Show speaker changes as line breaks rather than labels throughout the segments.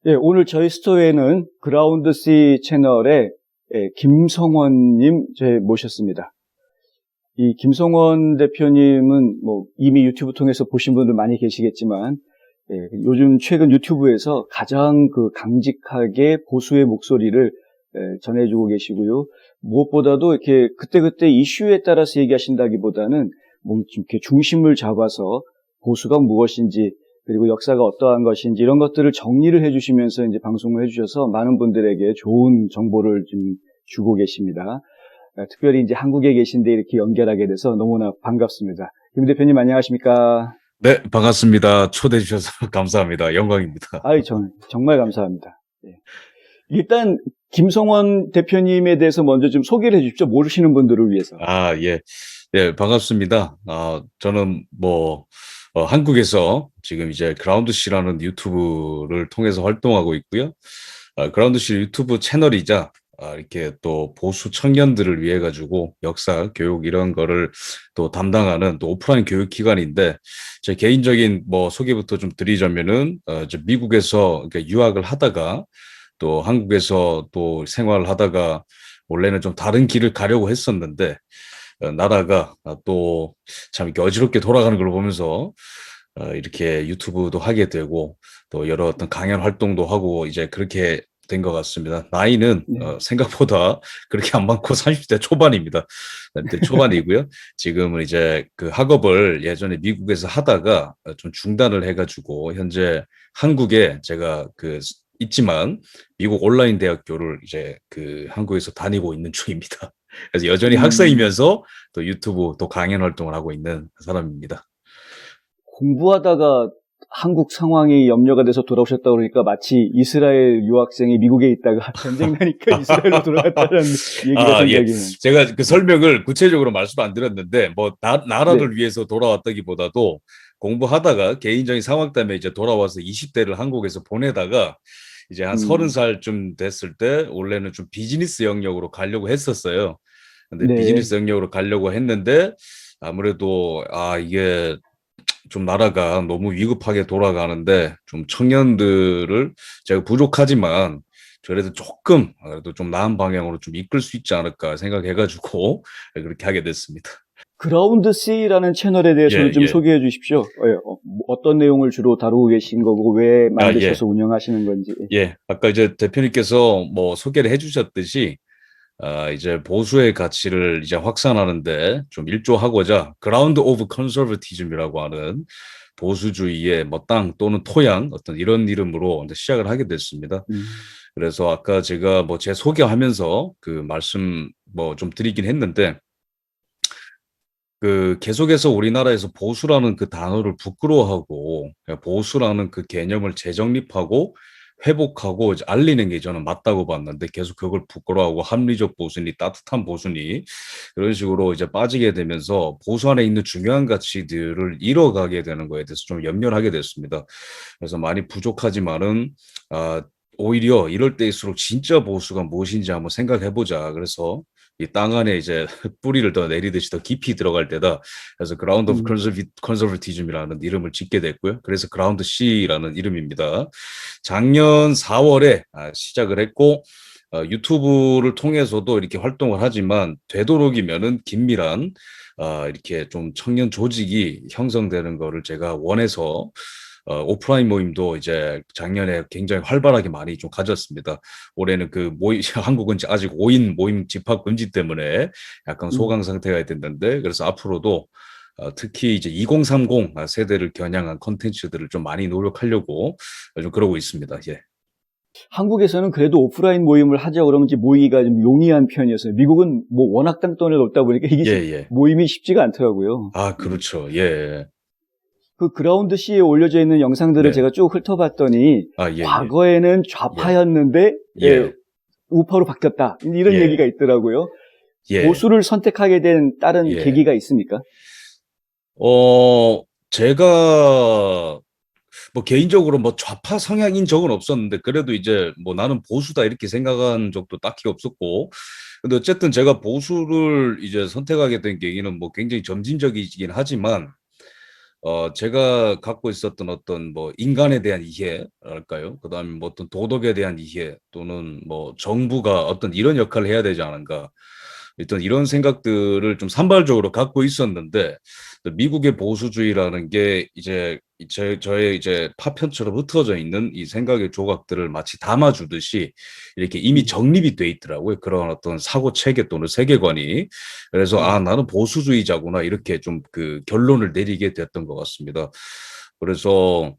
예, 오늘 저희 스토어에는 그라운드 C 채널에 김성원님 모셨습니다. 이 김성원 대표님은 이미 유튜브 통해서 보신 분들 많이 계시겠지만, 요즘 최근 유튜브에서 가장 강직하게 보수의 목소리를 전해주고 계시고요. 무엇보다도 이렇게 그때그때 이슈에 따라서 얘기하신다기보다는 이렇게 중심을 잡아서 보수가 무엇인지, 그리고 역사가 어떠한 것인지 이런 것들을 정리를 해주시면서 이제 방송을 해주셔서 많은 분들에게 좋은 정보를 좀 주고 계십니다. 특별히 이제 한국에 계신데 이렇게 연결하게 돼서 너무나 반갑습니다. 김 대표님 안녕하십니까?
네, 반갑습니다. 초대해 주셔서 감사합니다. 영광입니다.
아이, 정말 감사합니다. 예. 일단 김성원 대표님에 대해서 먼저 좀 소개를 해주십시오. 모르시는 분들을 위해서.
예. 네, 반갑습니다. 저는 한국에서 지금 이제 그라운드 C라는 유튜브를 통해서 활동하고 있고요. 그라운드 C 유튜브 채널이자 이렇게 또 보수 청년들을 위해 가지고 역사, 교육 이런 거를 또 담당하는 또 오프라인 교육 기관인데, 제 개인적인 소개부터 좀 드리자면은 저 미국에서 이렇게 유학을 하다가 또 한국에서 또 생활을 하다가 원래는 좀 다른 길을 가려고 했었는데, 나라가 또 참 이렇게 어지럽게 돌아가는 걸 보면서 이렇게 유튜브도 하게 되고 또 여러 어떤 강연 활동도 하고 이제 그렇게 된 것 같습니다. 나이는
네.
생각보다 그렇게 안 많고 30대 초반입니다. 30대 초반이고요. 지금은 이제 그 학업을 예전에 미국에서 하다가 좀 중단을 해가지고 현재 한국에 제가 있지만 미국 온라인 대학교를 이제 한국에서 다니고 있는 중입니다. 그래서 여전히 학생이면서 또 유튜브 또 강연 활동을 하고 있는 사람입니다.
공부하다가 한국 상황이 염려가 돼서 돌아오셨다고 그러니까 마치 이스라엘 유학생이 미국에 있다가 전쟁 나니까 이스라엘로 돌아갔다는 얘기가
예.
생각이 나요.
제가 그 설명을 구체적으로 말씀 안 드렸는데, 나라를
네.
위해서 돌아왔다기보다도 공부하다가 개인적인 상황 때문에 이제 돌아와서 20대를 한국에서 보내다가 이제 한 30살쯤 됐을 때 원래는 좀 비즈니스 영역으로 가려고 했었어요. 근데
네.
비즈니스 영역으로 가려고 했는데 아무래도 이게 좀 나라가 너무 위급하게 돌아가는데 좀 청년들을 제가 부족하지만 그래도 조금 그래도 좀 나은 방향으로 좀 이끌 수 있지 않을까 생각해가지고 그렇게 하게 됐습니다.
그라운드 C라는 채널에 대해서도 좀
예.
소개해 주십시오. 어떤 내용을 주로 다루고 계신 거고 왜
예.
만드셔서 운영하시는 건지.
예. 아까 이제 대표님께서 소개를 해주셨듯이 이제 보수의 가치를 이제 확산하는데 좀 일조하고자 그라운드 오브 컨서버티즘이라고 하는 보수주의의 땅 또는 토양 어떤 이런 이름으로 이제 시작을 하게 됐습니다.
음,
그래서 아까 제가 제 소개하면서 그 말씀 좀 드리긴 했는데, 계속해서 우리나라에서 보수라는 그 단어를 부끄러워하고 보수라는 그 개념을 재정립하고 회복하고 이제 알리는 게 저는 맞다고 봤는데, 계속 그걸 부끄러워하고 합리적 보수니 따뜻한 보수니 그런 식으로 이제 빠지게 되면서 보수 안에 있는 중요한 가치들을 잃어가게 되는 거에 대해서 좀 염려를 하게 됐습니다. 그래서 많이 부족하지만은 오히려 이럴 때일수록 진짜 보수가 무엇인지 한번 생각해보자. 그래서 이 땅 안에 이제 뿌리를 더 내리듯이 더 깊이 들어갈 때다. 그래서 그라운드 오브
음.
컨서버티즘이라는 이름을 짓게 됐고요. 그래서 그라운드 C라는 이름입니다. 작년 4월에 시작을 했고, 유튜브를 통해서도 이렇게 활동을 하지만 되도록이면은 긴밀한 이렇게 좀 청년 조직이 형성되는 거를 제가 원해서 오프라인 모임도 이제 작년에 굉장히 활발하게 많이 좀 가졌습니다. 올해는 한국은 아직 5인 모임 집합 금지 때문에 약간 소강
음.
상태가 됐는데, 그래서 앞으로도 특히 이제 2030 세대를 겨냥한 콘텐츠들을 좀 많이 노력하려고 좀 그러고 있습니다. 예.
한국에서는 그래도 오프라인 모임을 하자 그러면 이제 모이기가 좀 용이한 편이었어요. 미국은 워낙 땅덩어리가 높다 보니까 이게
예, 예.
모임이 쉽지가 않더라고요.
그렇죠. 예.
그 그라운드 C에 올려져 있는 영상들을
네.
제가 쭉 훑어봤더니
예, 예.
과거에는
예.
좌파였는데
예.
우파로 바뀌었다. 이런
예.
얘기가 있더라고요.
예.
보수를 선택하게 된 다른
예.
계기가 있습니까?
제가 개인적으로 좌파 성향인 적은 없었는데, 그래도 이제 나는 보수다 이렇게 생각한 적도 딱히 없었고, 근데 어쨌든 제가 보수를 이제 선택하게 된 계기는 굉장히 점진적이긴 하지만, 제가 갖고 있었던 어떤 뭐 인간에 대한 이해랄까요? 그다음에 뭐 어떤 도덕에 대한 이해 또는 뭐 정부가 어떤 이런 역할을 해야 되지 않은가? 일단 이런 생각들을 좀 산발적으로 갖고 있었는데 미국의 보수주의라는 게 이제 저의 이제 파편처럼 흩어져 있는 이 생각의 조각들을 마치 담아주듯이 이렇게 이미 정립이 돼 있더라고요. 그런 어떤 사고 체계 또는 세계관이. 그래서 아, 나는 보수주의자구나 이렇게 좀 그 결론을 내리게 됐던 것 같습니다. 그래서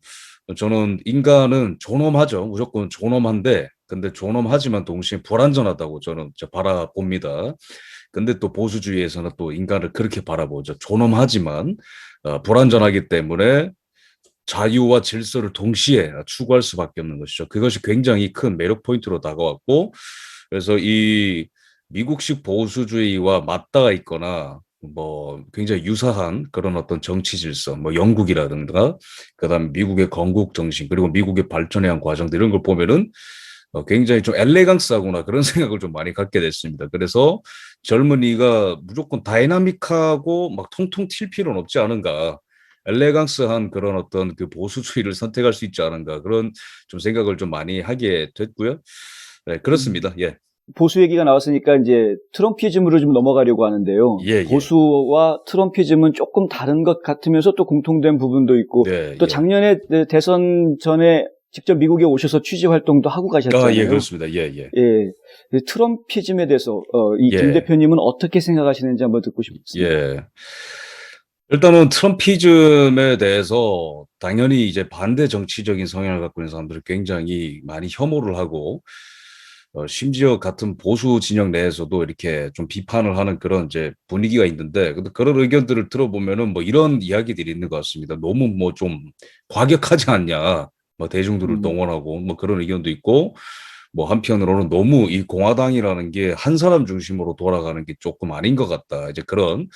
저는 인간은 존엄하죠. 무조건 존엄한데 근데 존엄하지만 동시에 불완전하다고 저는 이제 바라봅니다. 근데 또 보수주의에서는 또 인간을 그렇게 바라보죠. 존엄하지만 불완전하기 때문에 자유와 질서를 동시에 추구할 수밖에 없는 것이죠. 그것이 굉장히 큰 매력 포인트로 다가왔고, 그래서 이 미국식 보수주의와 맞닿아 있거나 뭐 굉장히 유사한 그런 어떤 정치 질서, 뭐 영국이라든가, 그다음 미국의 건국 정신 그리고 미국의 발전에 한 과정들 이런 걸 보면은 굉장히 좀 엘레강스하구나 그런 생각을 좀 많이 갖게 됐습니다. 그래서 젊은이가 무조건 다이나믹하고 막 통통 튈 필요는 없지 않은가. 엘레강스한 그런 어떤 그 보수주의를 선택할 수 있지 않은가 그런 좀 생각을 좀 많이 하게 됐고요. 네,
음.
그렇습니다. 예,
보수 얘기가 나왔으니까 이제 트럼피즘으로 좀 넘어가려고 하는데요.
예, 예.
보수와 트럼피즘은 조금 다른 것 같으면서 또 공통된 부분도 있고,
네,
또
예.
작년에 대선 전에 직접 미국에 오셔서 취재 활동도 하고
아, 예,
가셨잖아요.
그렇습니다. 예, 예.
예. 트럼피즘에 대해서 이 김
예,
대표님은 어떻게 생각하시는지 한번 듣고 싶습니다.
예. 일단은 트럼피즘에 대해서 당연히 이제 반대 정치적인 성향을 갖고 있는 사람들이 굉장히 많이 혐오를 하고 심지어 같은 보수 진영 내에서도 이렇게 좀 비판을 하는 그런 이제 분위기가 있는데 근데 그런 의견들을 들어보면은 뭐 이런 이야기들이 있는 것 같습니다. 너무 뭐 좀 과격하지 않냐. 뭐 대중들을
음,
동원하고 뭐 그런 의견도 있고 뭐 한편으로는 너무 이 공화당이라는 게 한 사람 중심으로 돌아가는 게 조금 아닌 것 같다. 이제 그런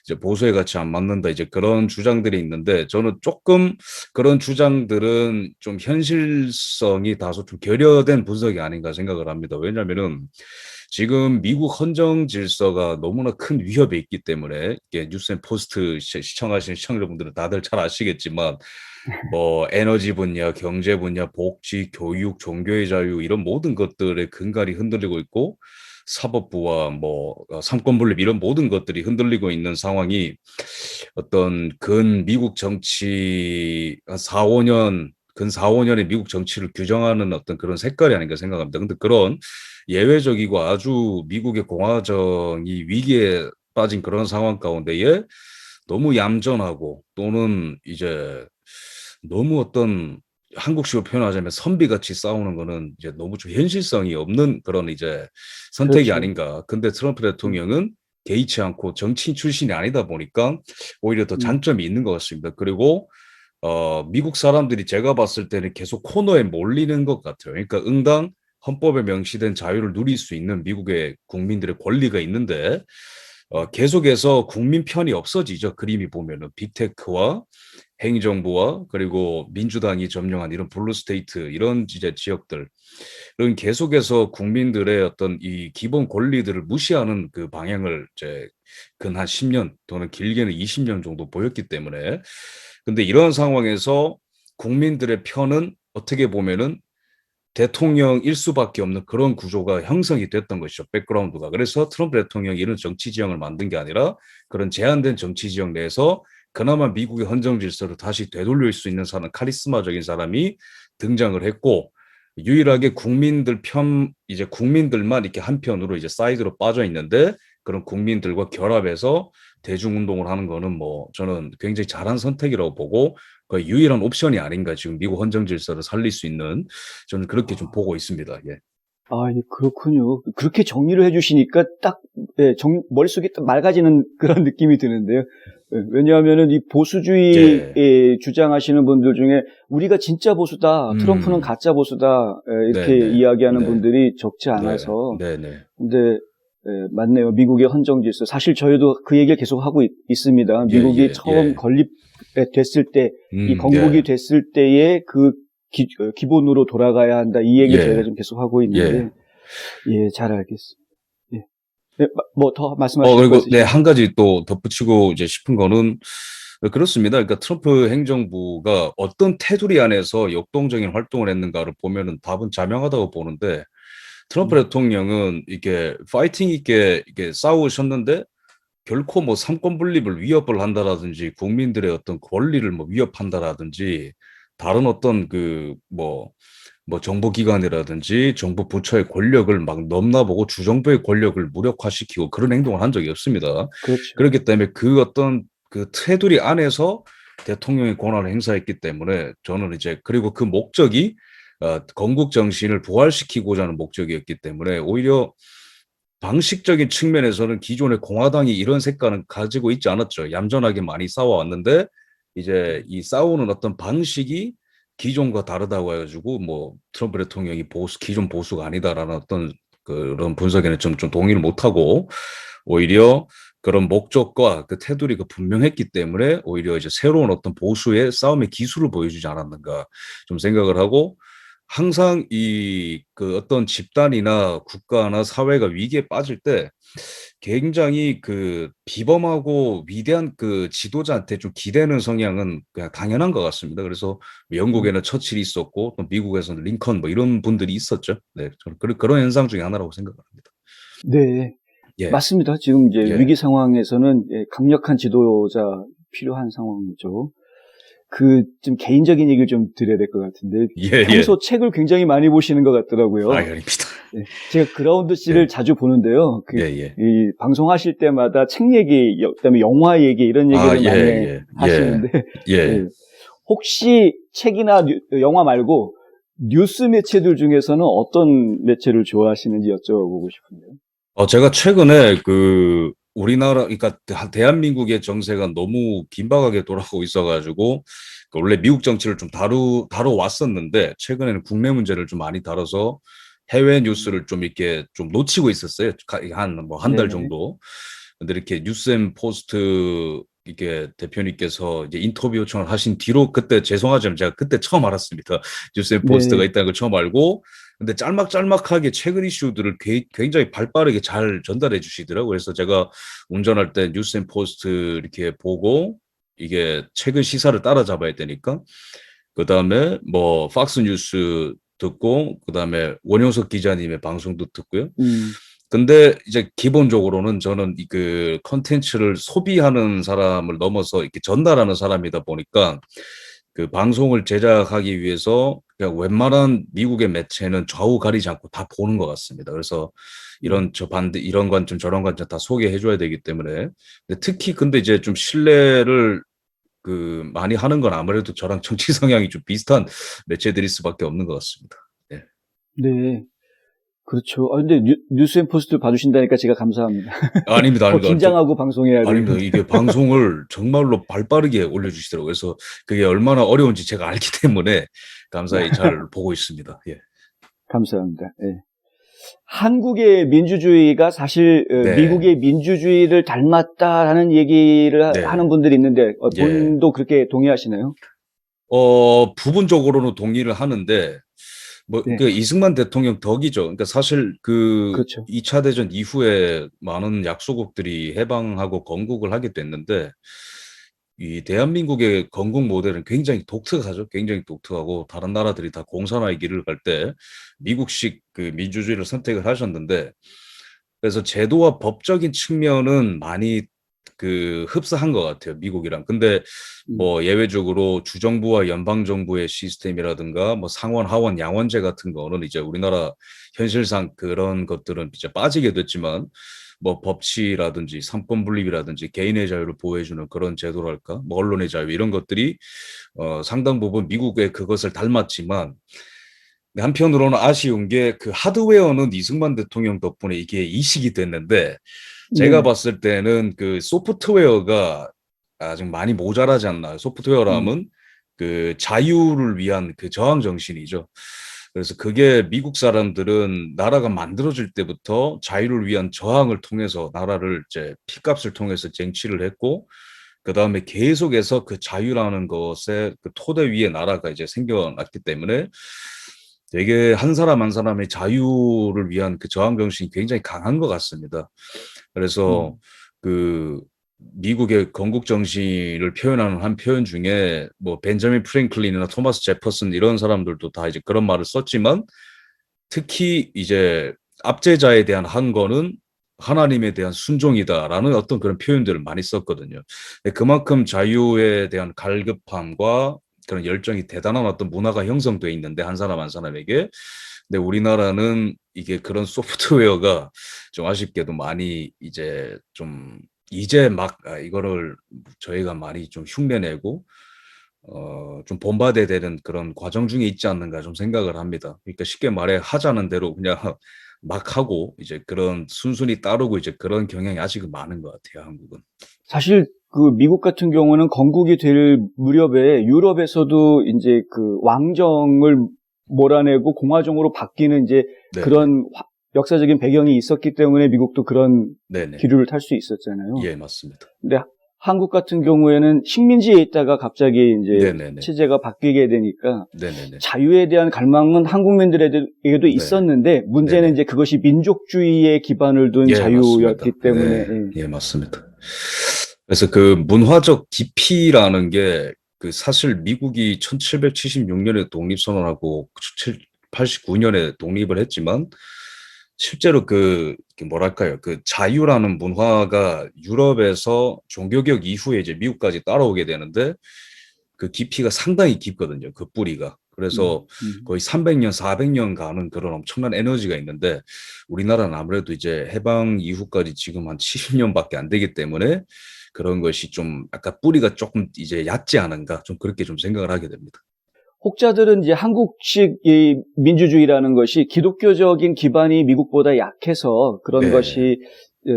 이제 보수에 같이 안 맞는다. 이제 그런 주장들이 있는데 저는 조금 그런 주장들은 좀 현실성이 다소 좀 결여된 분석이 아닌가 생각을 합니다. 왜냐하면은 지금 미국 헌정 질서가 너무나 큰 위협에 있기 때문에 이게 뉴스앤포스트 시청하시는 시청자분들은 다들 잘 아시겠지만 뭐 에너지 분야, 경제 분야, 복지, 교육, 종교의 자유 이런 모든 것들의 근간이 흔들리고 있고 사법부와 뭐 삼권 분립 이런 모든 것들이 흔들리고 있는 상황이 어떤 근 미국 정치 한 4, 5년 근 4, 5년의 미국 정치를 규정하는 어떤 그런 색깔이 아닌가 생각합니다. 근데 그런 예외적이고 아주 미국의 공화정이 위기에 빠진 그런 상황 가운데에 너무 얌전하고 또는 이제 너무 어떤 한국식으로 표현하자면 선비같이 싸우는 거는 이제 너무 좀 현실성이 없는 그런 이제 선택이
그렇죠.
아닌가. 근데 트럼프
음,
대통령은 개의치 않고 정치인 출신이 아니다 보니까 오히려 더
음,
장점이 있는 것 같습니다. 그리고 미국 사람들이 제가 봤을 때는 계속 코너에 몰리는 것 같아요. 그러니까 응당 헌법에 명시된 자유를 누릴 수 있는 미국의 국민들의 권리가 있는데 계속해서 국민 편이 없어지죠. 그림이 보면은 빅테크와 행정부와 그리고 민주당이 점령한 이런 블루 스테이트 이런 이제 지역들은 계속해서 국민들의 어떤 이 기본 권리들을 무시하는 그 방향을 이제 근 한 10년 또는 길게는 20년 정도 보였기 때문에 근데 이런 상황에서 국민들의 편은 어떻게 보면은 대통령일 수밖에 없는 그런 구조가 형성이 됐던 것이죠. 백그라운드가. 그래서 트럼프 대통령이 이런 정치 지형을 만든 게 아니라 그런 제한된 정치 지형 내에서 그나마 미국의 헌정 질서를 다시 되돌릴 수 있는 사람, 카리스마적인 사람이 등장을 했고 유일하게 국민들 편 이제 국민들만 이렇게 한편으로 이제 사이드로 빠져 있는데 그런 국민들과 결합해서 대중운동을 하는 거는 뭐 저는 굉장히 잘한 선택이라고 보고 그 유일한 옵션이 아닌가 지금 미국 헌정 질서를 살릴 수 있는 저는 그렇게 좀 보고 있습니다. 예.
예, 그렇군요. 그렇게 정리를 해주시니까 딱, 예, 머릿속이 딱 맑아지는 그런 느낌이 드는데요. 예, 왜냐하면은 이 보수주의
예.
주장하시는 분들 중에 우리가 진짜 보수다, 트럼프는
음.
가짜 보수다,
네,
이렇게
네.
이야기하는
네.
분들이 적지
네.
않아서.
네, 네.
근데, 맞네요. 미국의 헌정질서. 사실 저희도 그 얘기를 계속 하고 있습니다.
예,
미국이
예,
처음
예.
건립됐을 때, 이 건국이
예.
됐을 때의 그 기본으로 돌아가야 한다. 이 얘기를 저희가
예.
좀 계속 하고
예.
있는데, 예, 잘 알겠습니다. 예. 네, 뭐 더 말씀하실 거
그리고 네,
있으신가요?
한 가지 또 덧붙이고 이제 싶은 거는 그렇습니다. 그러니까 트럼프 행정부가 어떤 테두리 안에서 역동적인 활동을 했는가를 보면은 답은 자명하다고 보는데 트럼프
음,
대통령은 이게 파이팅 있게 이게 싸우셨는데 결코 뭐 삼권 분립을 위협을 한다라든지 국민들의 어떤 권리를 뭐 위협한다라든지 다른 어떤 뭐 정보기관이라든지 정부 부처의 권력을 막 넘나보고 주정부의 권력을 무력화시키고 그런 행동을 한 적이 없습니다.
그렇죠.
그렇기 때문에 그 어떤 그 테두리 안에서 대통령의 권한을 행사했기 때문에 저는 이제 그리고 그 목적이 건국 정신을 부활시키고자 하는 목적이었기 때문에 오히려 방식적인 측면에서는 기존의 공화당이 이런 색깔은 가지고 있지 않았죠. 얌전하게 많이 싸워왔는데 이제 이 싸우는 어떤 방식이 기존과 다르다고 해가지고 뭐 트럼프 대통령이 기존 보수가 아니다라는 어떤 그런 분석에는 좀 동의를 못하고 오히려 그런 목적과 그 테두리가 분명했기 때문에 오히려 이제 새로운 어떤 보수의 싸움의 기술을 보여주지 않았는가 좀 생각을 하고 항상 그 어떤 집단이나 국가나 사회가 위기에 빠질 때 굉장히 그 비범하고 위대한 그 지도자한테 좀 기대는 성향은 그냥 당연한 것 같습니다. 그래서
음,
영국에는 처칠이 있었고 또 미국에서는 링컨 뭐 이런 분들이 있었죠. 네, 저는 그런 현상 중에 하나라고 생각합니다.
네,
예,
맞습니다. 지금 이제
예,
위기 상황에서는 예, 강력한 지도자 필요한 상황이죠. 그, 좀 개인적인 얘기를 좀 드려야 될 것 같은데,
예, 예.
평소 책을 굉장히 많이 보시는 것
아,
같더라고요.
아닙니다.
예, 제가 그라운드 씨를
예,
자주 보는데요.
예, 예.
이 방송하실 때마다 책 얘기, 그다음에 영화 얘기, 이런
아,
얘기를
예,
많이
예, 예,
하시는데,
예.
예, 혹시 책이나 영화 말고 뉴스 매체들 중에서는 어떤 매체를 좋아하시는지 여쭤보고 싶은데요.
제가 최근에 우리나라, 그러니까 대한민국의 정세가 너무 긴박하게 돌아가고 있어가지고, 원래 미국 정치를 좀 다뤄왔었는데, 최근에는 국내 문제를 좀 많이 다뤄서 해외
음,
뉴스를 좀 이렇게 좀 놓치고 있었어요. 한 달
네네.
정도. 근데 이렇게 뉴스앤 포스트 이게 대표님께서 이제 인터뷰 요청을 하신 뒤로 그때 죄송하지만 제가 그때 처음 알았습니다. 뉴스앤 포스트가
네.
있다는 걸 처음 알고 근데 짤막짤막하게 최근 이슈들을 굉장히 발빠르게 잘 전달해 주시더라고요. 그래서 제가 운전할 때 뉴스앤포스트 이렇게 보고 이게 최근 시사를 따라잡아야 되니까 그다음에 뭐 팍스뉴스 듣고 그다음에 원효석 기자님의 방송도 듣고요.
음,
근데 이제 기본적으로는 저는 그 컨텐츠를 소비하는 사람을 넘어서 이렇게 전달하는 사람이다 보니까 그 방송을 제작하기 위해서 그냥 웬만한 미국의 매체는 좌우 가리지 않고 다 보는 것 같습니다. 그래서
음,
이런 관점 저런 관점 다 소개해 줘야 되기 때문에 근데 특히 근데 이제 좀 신뢰를 많이 하는 건 아무래도 저랑 정치 성향이 좀 비슷한 매체들일 수밖에 없는 것 같습니다. 네.
네. 그렇죠. 근데 뉴스앤포스트 봐주신다니까 제가 감사합니다.
아닙니다,
더
아닙니다.
긴장하고 방송해야
아닙니다.
되는데.
이게 방송을 정말로 발빠르게 올려주시더라고요. 그래서 그게 얼마나 어려운지 제가 알기 때문에 감사히 잘 보고 있습니다. 예.
감사합니다. 예. 한국의 민주주의가 사실
네.
미국의 민주주의를 닮았다라는 얘기를
네.
하는 분들이 있는데
예.
본인도 그렇게 동의하시나요?
부분적으로는 동의를 하는데,
네,
이승만 대통령 덕이죠. 그러니까 사실 그
그렇죠.
2차 대전 이후에 많은 약소국들이 해방하고 건국을 하게 됐는데, 이 대한민국의 건국 모델은 굉장히 독특하죠. 굉장히 독특하고 다른 나라들이 다 공산화의 길을 갈 때 미국식 그 민주주의를 선택을 하셨는데 그래서 제도와 법적인 측면은 많이 흡사한 것 같아요. 미국이랑. 근데
음,
뭐 예외적으로 주정부와 연방정부의 시스템이라든가 뭐 상원, 하원, 양원제 같은 거는 이제 우리나라 현실상 그런 것들은 이제 빠지게 됐지만 뭐 법치라든지 삼권 분립이라든지 개인의 자유를 보호해주는 그런 제도랄까, 뭐 언론의 자유 이런 것들이 상당 부분 미국의 그것을 닮았지만 한편으로는 아쉬운 게 그 하드웨어는 이승만 대통령 덕분에 이게 이식이 됐는데 제가
네,
봤을 때는 그 소프트웨어가 아직 많이 모자라지 않나요?
음,
소프트웨어라면 그 자유를 위한 그 저항 정신이죠. 그래서 그게 미국 사람들은 나라가 만들어질 때부터 자유를 위한 저항을 통해서 나라를 이제 피값을 통해서 쟁취를 했고 그 다음에 계속해서 그 자유라는 것의 그 토대 위에 나라가 이제 생겨났기 때문에 되게 한 사람 한 사람의 자유를 위한 그 저항 정신이 굉장히 강한 것 같습니다. 그래서
음,
그 미국의 건국 정신을 표현하는 한 표현 중에 뭐 벤자민 프랭클린이나 토마스 제퍼슨 이런 사람들도 다 이제 그런 말을 썼지만 특히 이제 압제자에 대한 항거는 하나님에 대한 순종이다라는 어떤 그런 표현들을 많이 썼거든요. 그만큼 자유에 대한 갈급함과 그런 열정이 대단한 어떤 문화가 형성돼 있는데 한 사람 한 사람에게. 근데 우리나라는 이게 그런 소프트웨어가 좀 아쉽게도 많이 이제 막 이거를 저희가 많이 좀 흉내내고 좀 본받아야 되는 그런 과정 중에 있지 않는가 좀 생각을 합니다. 그러니까 쉽게 말해 하자는 대로 그냥 막 하고 이제 그런 순순히 따르고 이제 그런 경향이 아직은 많은 것 같아요, 한국은.
사실 그 미국 같은 경우는 건국이 될 무렵에 유럽에서도 이제 그 왕정을 몰아내고 공화정으로 바뀌는 이제
네네.
그런 역사적인 배경이 있었기 때문에 미국도 그런
네네.
기류를 탈 수 있었잖아요.
예, 맞습니다.
근데 한국 같은 경우에는 식민지에 있다가 갑자기 이제
네네네.
체제가 바뀌게 되니까
네네네.
자유에 대한 갈망은 한국민들에게도 있었는데 문제는
네네.
이제 그것이 민족주의에 기반을 둔
예,
자유였기
맞습니다.
때문에
네, 예, 맞습니다. 그래서 그 문화적 깊이라는 게 그 사실 미국이 1776년에 독립선언하고 89년에 독립을 했지만 실제로 그 뭐랄까요, 그 자유라는 문화가 유럽에서 종교개혁 이후에 이제 미국까지 따라오게 되는데 그 깊이가 상당히 깊거든요. 그 뿌리가. 그래서 거의 300년, 400년 가는 그런 엄청난 에너지가 있는데 우리나라는 아무래도 이제 해방 이후까지 지금 한 70년밖에 안 되기 때문에 그런 것이 좀 아까 뿌리가 조금 이제 얕지 않은가 좀 그렇게 좀 생각을 하게 됩니다.
혹자들은 이제 한국식 이 민주주의라는 것이 기독교적인 기반이 미국보다 약해서 그런
네.
것이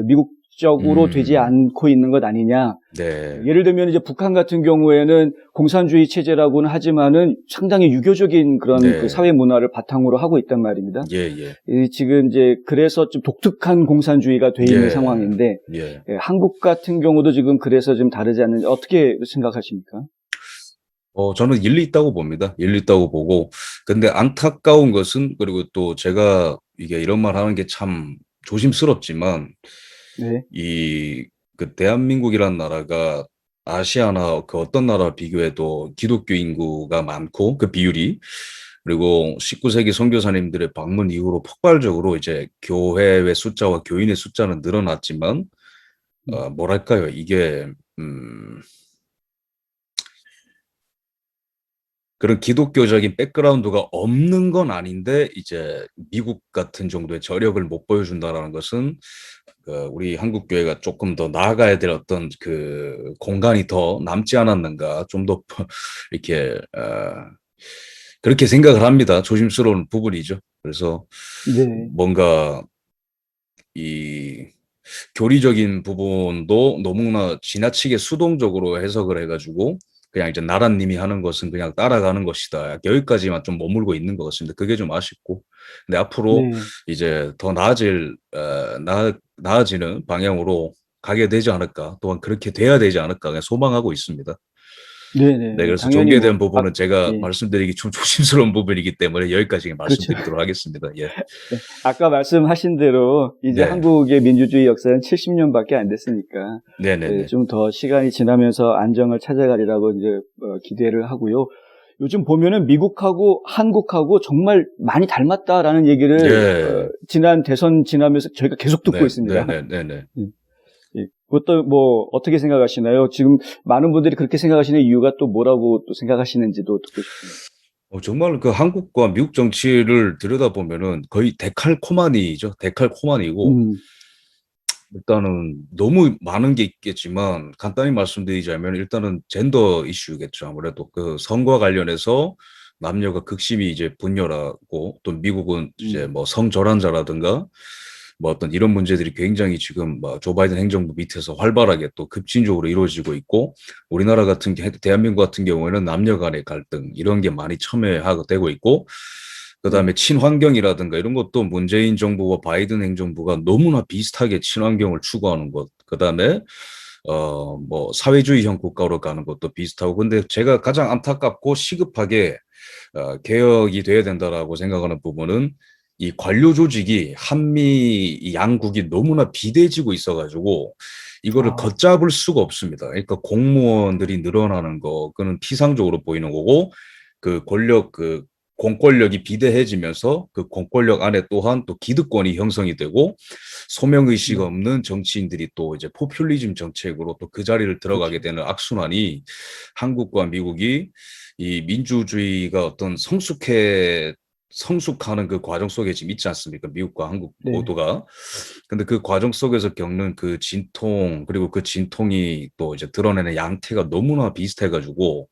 미국적으로 되지 않고 있는 것 아니냐.
네.
예를 들면 이제 북한 같은 경우에는 공산주의 체제라고는 하지만은 상당히 유교적인 그런
네.
그 사회 문화를 바탕으로 하고 있단 말입니다.
예.
지금 이제 그래서 좀 독특한 공산주의가 돼 있는
예.
상황인데
예.
한국 같은 경우도 지금 그래서 좀 다르지 않는지 어떻게 생각하십니까?
저는 일리 있다고 봅니다. 일리 있다고 보고. 근데 안타까운 것은, 그리고 또 제가 이게 이런 말 하는 게 참 조심스럽지만,
네.
그 대한민국이라는 나라가 아시아나 그 어떤 나라와 비교해도 기독교 인구가 많고, 그 비율이, 그리고 19세기 선교사님들의 방문 이후로 폭발적으로 이제 교회의 숫자와 교인의 숫자는 늘어났지만, 뭐랄까요, 이게, 그런 기독교적인 백그라운드가 없는 건 아닌데 이제 미국 같은 정도의 저력을 못 보여준다라는 것은 우리 한국 교회가 조금 더 나아가야 될 어떤 그 공간이 더 남지 않았는가 좀 더 이렇게 그렇게 생각을 합니다. 조심스러운 부분이죠. 그래서
네.
뭔가 이 교리적인 부분도 너무나 지나치게 수동적으로 해석을 해가지고 그냥 이제 나라님이 하는 것은 그냥 따라가는 것이다. 여기까지만 좀 머물고 있는 것 같습니다. 그게 좀 아쉽고. 근데 앞으로
네.
이제 더 나아지는 방향으로 가게 되지 않을까. 또한 그렇게 돼야 되지 않을까. 그냥 소망하고 있습니다. 네,
네네.
그래서
당연히
종교에
뭐,
대한 부분은 제가
예.
말씀드리기 좀 조심스러운 부분이기 때문에 여기까지
그렇죠.
말씀드리도록 하겠습니다. 예.
네. 아까 말씀하신 대로 이제
네.
한국의 민주주의 역사는 70년밖에 안 됐으니까
네네네.
좀 더 시간이 지나면서 안정을 찾아가리라고 이제 기대를 하고요. 요즘 보면은 미국하고 한국하고 정말 많이 닮았다라는 얘기를
예.
지난 대선 지나면서 저희가 계속 듣고 있습니다.
네네네.
예. 그것도 뭐 어떻게 생각하시나요? 지금 많은 분들이 그렇게 생각하시는 이유가 또 뭐라고 또 생각하시는지도 듣고 싶습니다.
정말 그 한국과 미국 정치를 들여다보면은 거의 데칼코마니죠. 데칼코마니고,
음,
일단은 너무 많은 게 있겠지만, 간단히 말씀드리자면, 일단은 젠더 이슈겠죠. 아무래도 그 성과 관련해서 남녀가 극심히 이제 분열하고, 또 미국은 이제 뭐 성전환자라든가, 뭐 어떤 이런 문제들이 굉장히 지금 조 바이든 행정부 밑에서 활발하게 또 급진적으로 이루어지고 있고 우리나라 같은 대한민국 같은 경우에는 남녀 간의 갈등 이런 게 많이 첨예하게 되고 있고 그다음에 친환경이라든가 이런 것도 문재인 정부와 바이든 행정부가 너무나 비슷하게 친환경을 추구하는 것 그다음에 뭐 사회주의형 국가로 가는 것도 비슷하고 근데 제가 가장 안타깝고 시급하게 개혁이 돼야 된다라고 생각하는 부분은 이 관료 조직이 한미 이 양국이 너무나 비대해지고 있어가지고 이거를
아,
걷잡을 수가 없습니다. 그러니까 공무원들이 늘어나는 거, 그는 피상적으로 보이는 거고, 그 공권력이 비대해지면서 그 공권력 안에 또한 또 기득권이 형성이 되고, 소명의식
네,
없는 정치인들이 또 이제 포퓰리즘 정책으로 또 그 자리를 들어가게
그렇죠.
되는 악순환이 한국과 미국이 이 민주주의가 어떤 성숙하는 그 과정 속에 지금 있지 않습니까? 미국과 한국
네,
모두가. 근데 그 과정 속에서 겪는 그 진통, 그리고 그 진통이 또 이제 드러내는 양태가 너무나 비슷해가지고,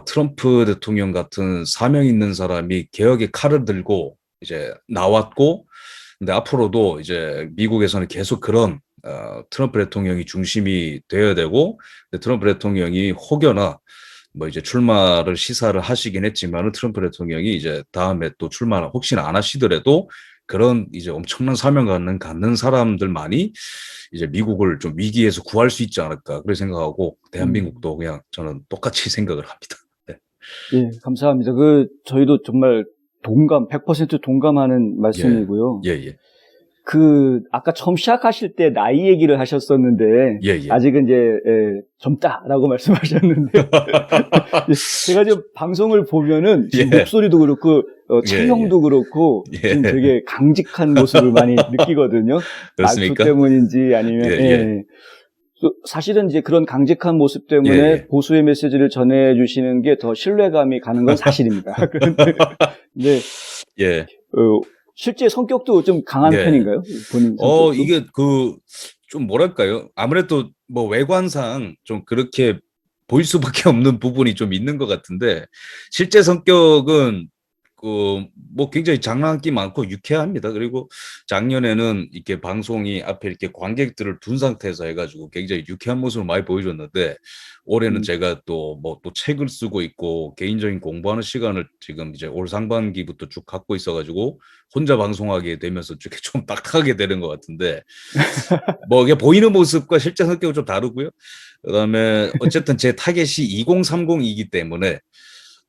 트럼프 대통령 같은 사명 있는 사람이 개혁의 칼을 들고 이제 나왔고, 근데 앞으로도 이제 미국에서는 계속 그런 트럼프 대통령이 중심이 되어야 되고, 근데 트럼프 대통령이 혹여나 뭐 이제 출마를 시사를 하시긴 했지만은 트럼프 대통령이 이제 다음에 또 출마를 혹시나 안 하시더라도 그런 이제 엄청난 사명감을 갖는 사람들만이 이제 미국을 좀 위기에서 구할 수 있지 않을까 그렇게 생각하고
음,
대한민국도 그냥 저는 똑같이 생각을 합니다. 네.
예, 감사합니다. 저희도 정말 100% 동감하는
예,
말씀이고요.
예, 예,
아까 처음 시작하실 때 나이 얘기를 하셨었는데,
예, 예.
아직은 이제, 젊다라고 말씀하셨는데, 제가 지금 방송을 보면은 지금
예,
목소리도 그렇고,
예, 예,
체형도 그렇고, 지금
예.
되게 강직한 모습을 많이 느끼거든요. 말투
그렇습니까?
때문인지
예,
아니면,
예,
예. 사실은 이제 그런 강직한 모습
예,
때문에
예.
보수의 메시지를 전해주시는 게 더 신뢰감이 가는 건 사실입니다. 그런데, 네,
예,
어, 실제 성격도 좀 강한
예.
편인가요? 본인 성격도?
이게 좀 뭐랄까요? 아무래도 뭐 외관상 좀 그렇게 보일 수밖에 없는 부분이 좀 있는 것 같은데, 실제 성격은 뭐 굉장히 장난기 많고 유쾌합니다. 그리고 작년에는 이렇게 방송이 앞에 이렇게 관객들을 둔 상태에서 해가지고 굉장히 유쾌한 모습을 많이 보여줬는데, 올해는
음,
제가 또 뭐 또 책을 쓰고 있고 개인적인 공부하는 시간을 지금 이제 올 상반기부터 쭉 갖고 있어가지고 혼자 방송하게 되면서 좀 딱하게 되는 것 같은데, 뭐 이게 보이는 모습과 실제 성격은 좀 다르고요. 그다음에 어쨌든 제 타겟이 2030이기 때문에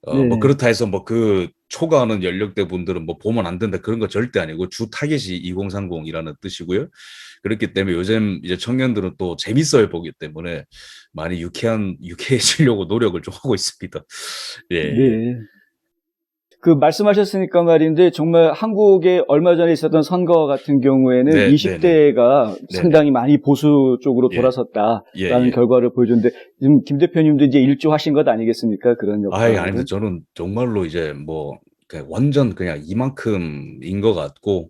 뭐
네.
그렇다 해서 뭐 그 초과하는 연령대 분들은 뭐 보면 안 된다 그런 거 절대 아니고 주 타겟이 2030이라는 뜻이고요. 그렇기 때문에 요즘 이제 청년들은 또 재밌어요 보기 때문에 많이 유쾌해지려고 노력을 좀 하고 있습니다. 예, 예.
네. 말씀하셨으니까 말인데, 정말 한국에 얼마 전에 있었던 선거 같은 경우에는
네, 네, 네.
20대가
네, 네.
상당히 많이 보수 쪽으로
예. 예,
돌아섰다라는
예.
결과를 보여줬는데, 지금 김 대표님도 이제 일조하신 것 아니겠습니까? 그런
아예 아닙니다.
역할을.
저는 정말로 이제 뭐 완전 그냥 이만큼인 것 같고,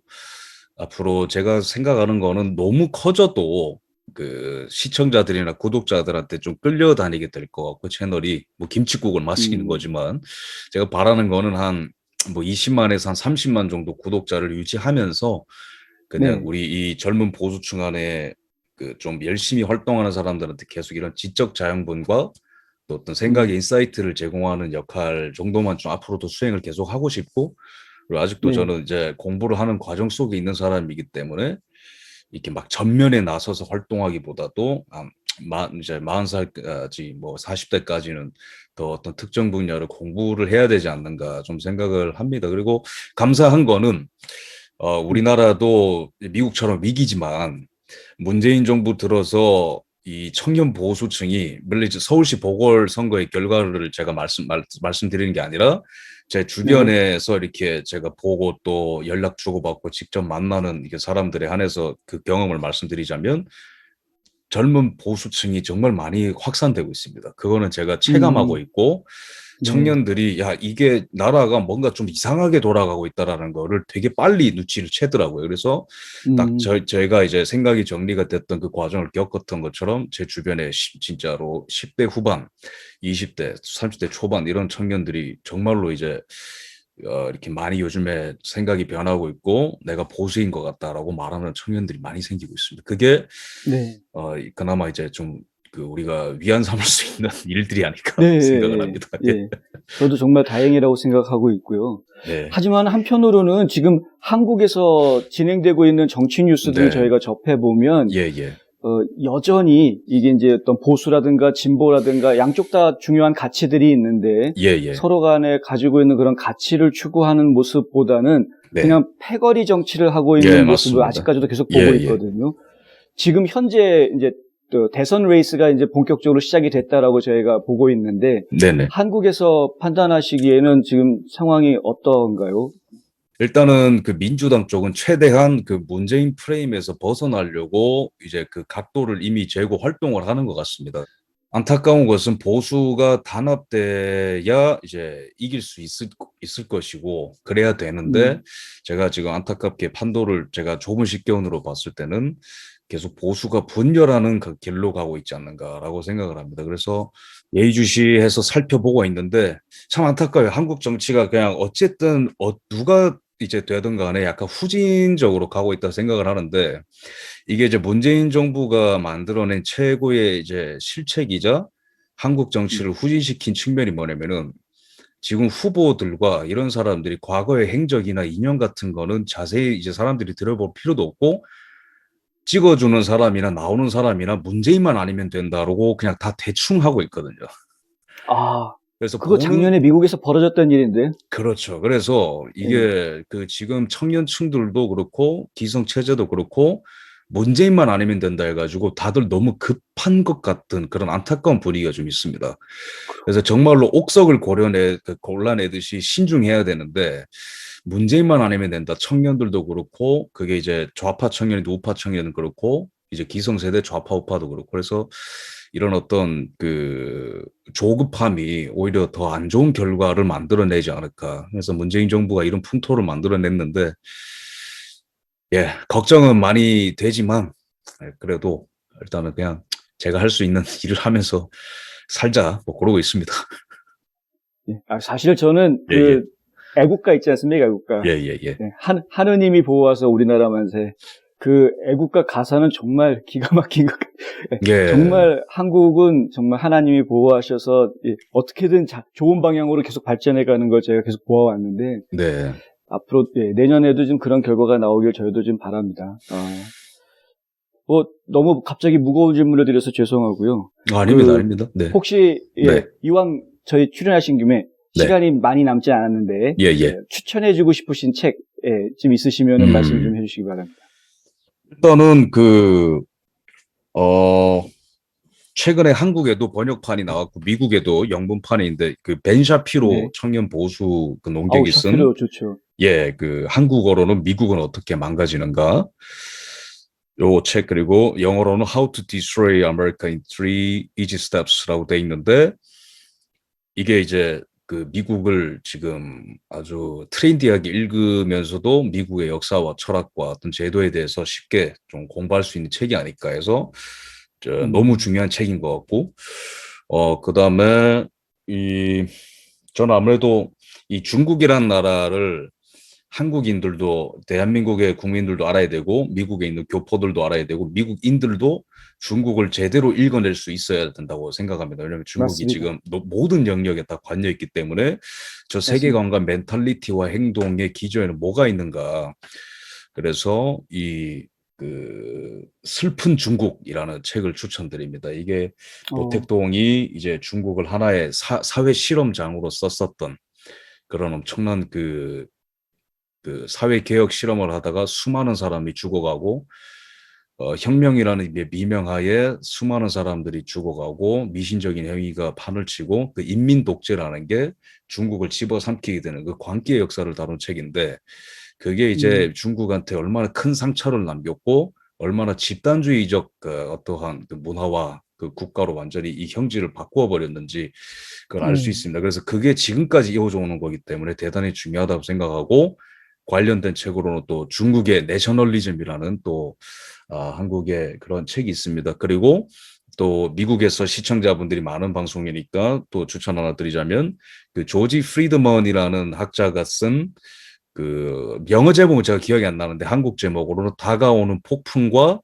앞으로 제가 생각하는 거는 너무 커져도 그 시청자들이나 구독자들한테 좀 끌려다니게 될 것 같고, 채널이 뭐 김칫국을 마시는
음,
거지만 제가 바라는 거는 한 뭐 20만에서 한 30만 정도 구독자를 유지하면서 그냥
네.
우리 이 젊은 보수층 안에 그 좀 열심히 활동하는 사람들한테 계속 이런 지적 자양분과 또 어떤 생각의
음,
인사이트를 제공하는 역할 정도만 좀 앞으로도 수행을 계속 하고 싶고, 그리고 아직도
네.
저는 이제 공부를 하는 과정 속에 있는 사람이기 때문에 이렇게 막 전면에 나서서 활동하기보다도 이제 40살까지 뭐 40대까지는 더 어떤 특정 분야를 공부를 해야 되지 않는가 좀 생각을 합니다. 그리고 감사한 거는
음,
우리나라도 미국처럼 위기지만 문재인 정부 들어서 이 청년 보수층이 물론 이제 서울시 보궐선거의 결과를 제가 말씀드리는 게 아니라 제
네.
주변에서 이렇게 제가 보고 또 연락 주고받고 직접 만나는 이게 사람들에 한해서 그 경험을 말씀드리자면 젊은 보수층이 정말 많이 확산되고 있습니다. 그거는 제가 체감하고
음,
있고,
네.
청년들이 야 이게 나라가 뭔가 좀 이상하게 돌아가고 있다라는 거를 되게 빨리 눈치를 채더라고요. 그래서 딱
음,
제가 이제 생각이 정리가 됐던 그 과정을 겪었던 것처럼 제 주변에 진짜로 10대 후반, 20대, 30대 초반 이런 청년들이 정말로 이제 이렇게 많이 요즘에 생각이 변하고 있고 내가 보수인 것 같다라고 말하는 청년들이 많이 생기고 있습니다. 그게
네.
그나마 이제 좀 그 우리가 위안 삼을 수 있는 일들이 아닐까
네,
생각을
예,
합니다. 예.
예. 저도 정말 다행이라고 생각하고 있고요.
네.
하지만 한편으로는 지금 한국에서 진행되고 있는 정치 뉴스들을
네.
저희가 접해보면,
예, 예.
여전히 이게 이제 어떤 보수라든가 진보라든가 양쪽 다 중요한 가치들이 있는데
예, 예.
서로 간에 가지고 있는 그런 가치를 추구하는 모습보다는
네.
그냥 패거리 정치를 하고
예,
있는 모습을
맞습니다.
아직까지도 계속
예,
보고
예.
있거든요. 지금 현재 이제 또 대선 레이스가 이제 본격적으로 시작이 됐다라고 저희가 보고 있는데
네네.
한국에서 판단하시기에는 지금 상황이 어떤가요?
일단은 그 민주당 쪽은 최대한 그 문재인 프레임에서 벗어나려고 이제 그 각도를 이미 재고 활동을 하는 것 같습니다. 안타까운 것은 보수가 단합돼야 이제 이길 수 있을 것이고 그래야 되는데 제가 지금 안타깝게 판도를 제가 좁은 식견으로 봤을 때는 계속 보수가 분열하는 그 길로 가고 있지 않는가라고 생각을 합니다. 그래서 예의주시해서 살펴보고 있는데 참 안타까워요. 한국 정치가 그냥 어쨌든 누가 이제 되든 간에 약간 후진적으로 가고 있다 생각을 하는데 이게 이제 문재인 정부가 만들어낸 최고의 이제 실책이자 한국 정치를 후진시킨 측면이 뭐냐면은 지금 후보들과 이런 사람들이 과거의 행적이나 인연 같은 거는 자세히 이제 사람들이 들어볼 필요도 없고 찍어주는 사람이나 나오는 사람이나 문재인만 아니면 된다라고 그냥 다 대충 하고 있거든요.
아,
그래서
그거 작년에 미국에서 벌어졌던 일인데.
그렇죠. 그래서 이게 그 지금 청년층들도 그렇고 기성체제도 그렇고 문재인만 아니면 된다 해가지고 다들 너무 급한 것 같은 그런 안타까운 분위기가 좀 있습니다. 그래서 정말로 옥석을 골라내듯이 신중해야 되는데 문재인만 아니면 된다. 청년들도 그렇고 그게 이제 좌파 청년이도 우파 청년은 그렇고 이제 기성세대 좌파 우파도 그렇고 그래서 이런 어떤 그 조급함이 오히려 더 안 좋은 결과를 만들어내지 않을까. 그래서 문재인 정부가 이런 풍토를 만들어냈는데 예, 걱정은 많이 되지만 그래도 일단은 그냥 제가 할 수 있는 일을 하면서 살자 뭐 그러고 있습니다.
사실 저는
예, 예.
그 애국가 있지 않습니까? 애국가.
예, 예, 예.
하느님이 보호하사 우리나라 만세. 그 애국가 가사는 정말 기가 막힌 것 같아요.
예.
정말 한국은 정말 하나님이 보호하셔서 어떻게든 좋은 방향으로 계속 발전해가는 걸 제가 계속 보아왔는데
네.
앞으로 내년에도 좀 그런 결과가 나오길 저희도 좀 바랍니다. 너무 갑자기 무거운 질문을 드려서 죄송하고요.
아닙니다, 아닙니다. 네.
혹시
네.
이왕 저희 출연하신 김에
네.
시간이 많이 남지 않았는데
예.
추천해주고 싶으신 책 좀 있으시면 말씀 좀 해주시기 바랍니다.
일단은 최근에 한국에도 번역판이 나왔고 미국에도 영문판인데 그 벤 샤피로 청년 보수 그 농객이 쓴
샤피로 좋죠.
예, 그 한국어로는 미국은 어떻게 망가지는가 요 책 그리고 영어로는 How to Destroy America in Three Easy Steps라고 돼 있는데 이게 이제 그 미국을 지금 아주 트렌디하게 읽으면서도 미국의 역사와 철학과 어떤 제도에 대해서 쉽게 좀 공부할 수 있는 책이 아닐까 해서 너무 중요한 책인 것 같고 그다음에 저는 아무래도 이 중국이라는 나라를 한국인들도 대한민국의 국민들도 알아야 되고 미국에 있는 교포들도 알아야 되고 미국인들도 중국을 제대로 읽어낼 수 있어야 된다고 생각합니다. 왜냐하면 중국이
맞습니다.
지금 모든 영역에 다 관여 있기 때문에 저 세계관과 멘탈리티와 행동의 기저에는 뭐가 있는가. 그래서 그 슬픈 중국이라는 책을 추천드립니다. 이게 노택동이 이제 중국을 하나의 사회 실험장으로 썼었던 그런 엄청난 그 사회 개혁 실험을 하다가 수많은 사람이 죽어가고 혁명이라는 미명하에 수많은 사람들이 죽어가고 미신적인 행위가 판을 치고 그 인민 독재라는 게 중국을 집어삼키게 되는 그 광기의 역사를 다룬 책인데 그게 이제 중국한테 얼마나 큰 상처를 남겼고 얼마나 집단주의적 어떠한 그 문화와 그 국가로 완전히 이 형질을 바꾸어 버렸는지 그걸 알 수 있습니다. 그래서 그게 지금까지 이어져 오는 거기 때문에 대단히 중요하다고 생각하고 관련된 책으로는 또 중국의 내셔널리즘이라는 또 한국의 그런 책이 있습니다. 그리고 또 미국에서 시청자분들이 많은 방송이니까 또 추천 하나 드리자면 그 조지 프리드먼이라는 학자가 쓴 그 영어 제목은 제가 기억이 안 나는데 한국 제목으로는 다가오는 폭풍과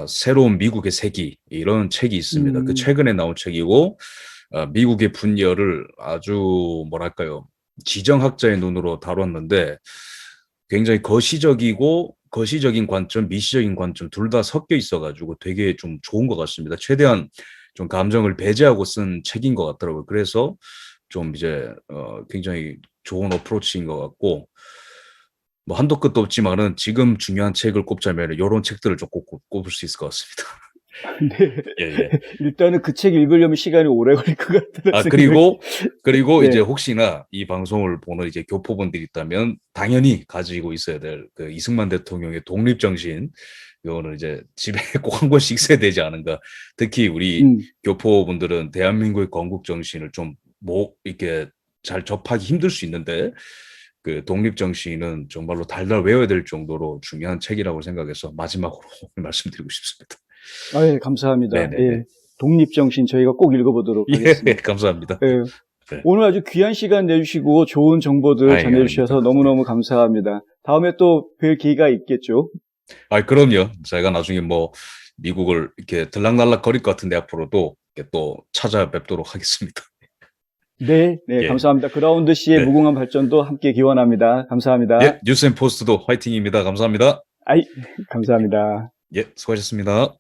새로운 미국의 세기 이런 책이 있습니다. 그 최근에 나온 책이고 미국의 분열을 아주 뭐랄까요 지정학자의 눈으로 다뤘는데 굉장히 거시적인 관점, 미시적인 관점 둘 다 섞여 있어가지고 되게 좀 좋은 것 같습니다. 최대한 좀 감정을 배제하고 쓴 책인 것 같더라고요. 그래서 좀 이제 굉장히 좋은 어프로치인 것 같고 뭐 한도 끝도 없지만은 지금 중요한 책을 꼽자면 요런 책들을 좀 꼽을 수 있을 것 같습니다.
네.
예, 예.
일단은 그 책 읽으려면 시간이 오래 걸릴 것 같다는
아,
생각이.
그리고
네.
이제 혹시나 이 방송을 보는 이제 교포분들이 있다면 당연히 가지고 있어야 될 그 이승만 대통령의 독립정신, 이거는 이제 집에 꼭 한 권씩 있어야 되지 않은가. 특히 우리
음.
교포분들은 대한민국의 건국정신을 좀 이렇게 잘 접하기 힘들 수 있는데, 그 독립정신은 정말로 달달 외워야 될 정도로 중요한 책이라고 생각해서 마지막으로 말씀드리고 싶습니다.
아, 예, 감사합니다.
네네네.
예. 독립정신 저희가 꼭 읽어보도록
예,
하겠습니다.
감사합니다.
예.
네.
오늘 아주 귀한 시간 내주시고 좋은 정보들
아이,
전해주셔서
아닙니다.
너무너무 감사합니다. 다음에 또 뵐 기회가 있겠죠?
아, 그럼요. 제가 나중에 뭐 미국을 이렇게 들락날락 거릴 것 같은데 앞으로도 이렇게 또 찾아뵙도록 하겠습니다.
네, 네,
예.
감사합니다. 그라운드 씨의
네.
무궁한 발전도 함께 기원합니다. 감사합니다.
예, 뉴스앤포스트도 화이팅입니다. 감사합니다.
아이, 감사합니다.
예, 수고하셨습니다.